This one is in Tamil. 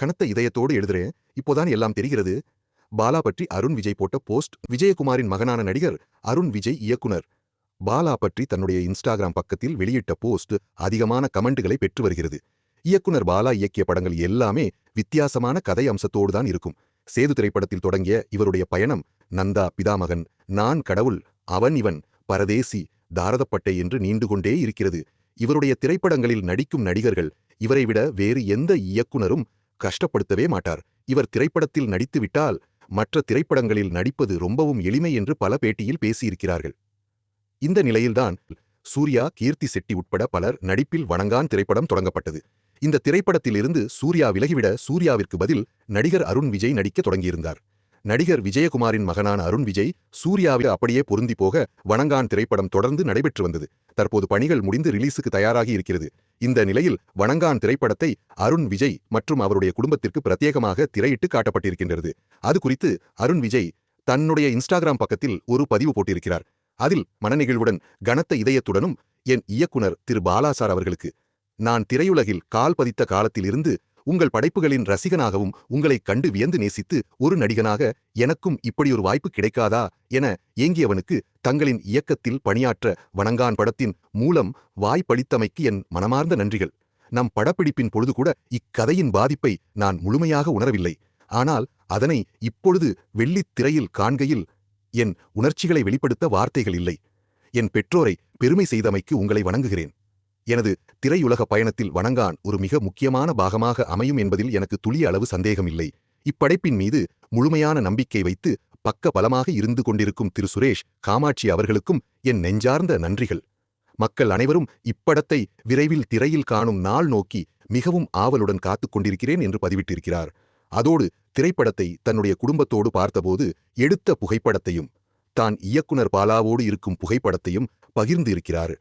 கனத்த இதயத்தோடு எழுதுறேன். இப்போதான் எல்லாம் தெரிகிறது. பாலா பற்றி அருண் விஜய் போட்ட போஸ்ட். விஜயகுமாரின் மகனான நடிகர் அருண் விஜய் இயக்குனர் பாலா பற்றி தன்னுடைய இன்ஸ்டாகிராம் பக்கத்தில் வெளியிட்ட போஸ்ட் அதிகமான கமெண்ட்களை பெற்று வருகிறது. இயக்குனர் பாலா இயக்கிய படங்கள் எல்லாமே வித்தியாசமான கதை அம்சத்தோடு தான் இருக்கும். சேது திரைப்படத்தில் தொடங்கிய இவருடைய பயணம் நந்தா, பிதாமகன், நான் கடவுள், அவன் இவன், பரதேசி, தாரதப்பட்டை என்று நீண்டு கொண்டே இருக்கிறது. இவருடைய திரைப்படங்களில் நடிக்கும் நடிகர்கள் இவரை விட வேறு எந்த இயக்குனரும் கஷ்டப்படுத்தவே மாட்டார். இவர் திரைப்படத்தில் நடித்துவிட்டால் மற்ற திரைப்படங்களில் நடிப்பது ரொம்பவும் எளிமை என்று பல பேட்டியில் பேசியிருக்கிறார்கள். இந்த நிலையில்தான் சூர்யா, கீர்த்தி செட்டி உட்பட பலர் நடிப்பில் வணங்கான் திரைப்படம் தொடங்கப்பட்டது. இந்த திரைப்படத்திலிருந்து சூர்யா விலகிவிட சூர்யாவிற்கு பதில் நடிகர் அருண் விஜய் நடிக்க தொடங்கியிருந்தார். நடிகர் விஜயகுமாரின் மகனான அருண் விஜய் சூர்யாவில் அப்படியே பொருந்தி போக வணங்கான் திரைப்படம் தொடர்ந்து நடைபெற்று வந்தது. தற்போது பணிகள் முடிந்து ரிலீஸுக்கு தயாராகி இருக்கிறது. இந்த நிலையில் வணங்கான் திரைப்படத்தை அருண் விஜய் மற்றும் அவருடைய குடும்பத்திற்கு பிரத்யேகமாக திரையிட்டு காட்டப்பட்டிருக்கின்றது. அது குறித்து அருண் விஜய் தன்னுடைய இன்ஸ்டாகிராம் பக்கத்தில் ஒரு பதிவு போட்டிருக்கிறார். அதில் மனநெகிழ்வுடன், கனத்த இதயத்துடனும், என் இயக்குனர் திரு பாலா சார் அவர்களுக்கு நான் திரையுலகில் கால் பதித்த காலத்தில் இருந்து உங்கள் படைப்புகளின் ரசிகனாகவும் உங்களை கண்டு வியந்து நேசித்து ஒரு நடிகனாக எனக்கும் இப்படியொரு வாய்ப்பு கிடைக்காதா என ஏங்கியவனுக்கு தங்களின் இயக்கத்தில் பணியாற்ற வணங்கான் படத்தின் மூலம் வாய்ப்பளித்தமைக்கு என் மனமார்ந்த நன்றிகள். நம் படப்பிடிப்பின் பொழுது கூட இக்கதையின் பாதிப்பை நான் முழுமையாக உணரவில்லை. ஆனால் அதனை இப்பொழுது வெள்ளித் திரையில் காண்கையில் என் உணர்ச்சிகளை வெளிப்படுத்த வார்த்தைகள் இல்லை. என் பெற்றோரை பெருமை செய்தமைக்கு உங்களை வணங்குகிறேன். எனது திரையுலக பயணத்தில் வணங்கான் ஒரு மிக முக்கியமான பாகமாக அமையும் என்பதில் எனக்கு துளிய அளவு சந்தேகமில்லை. இப்படைப்பின் மீது முழுமையான நம்பிக்கை வைத்து பக்க பலமாக இருந்து கொண்டிருக்கும் திரு சுரேஷ், காமாட்சி அவர்களுக்கும் என் நெஞ்சார்ந்த நன்றிகள். மக்கள் அனைவரும் இப்படத்தை விரைவில் திரையில் காணும் நாள் நோக்கி மிகவும் ஆவலுடன் காத்துக் கொண்டிருக்கிறேன் என்று பதிவிட்டிருக்கிறார். அதோடு திரைப்படத்தை தன்னுடைய குடும்பத்தோடு பார்த்தபோது எடுத்த புகைப்படத்தையும், தான் இயக்குனர் பாலாவோடு இருக்கும் புகைப்படத்தையும் பகிர்ந்து இருக்கிறார்.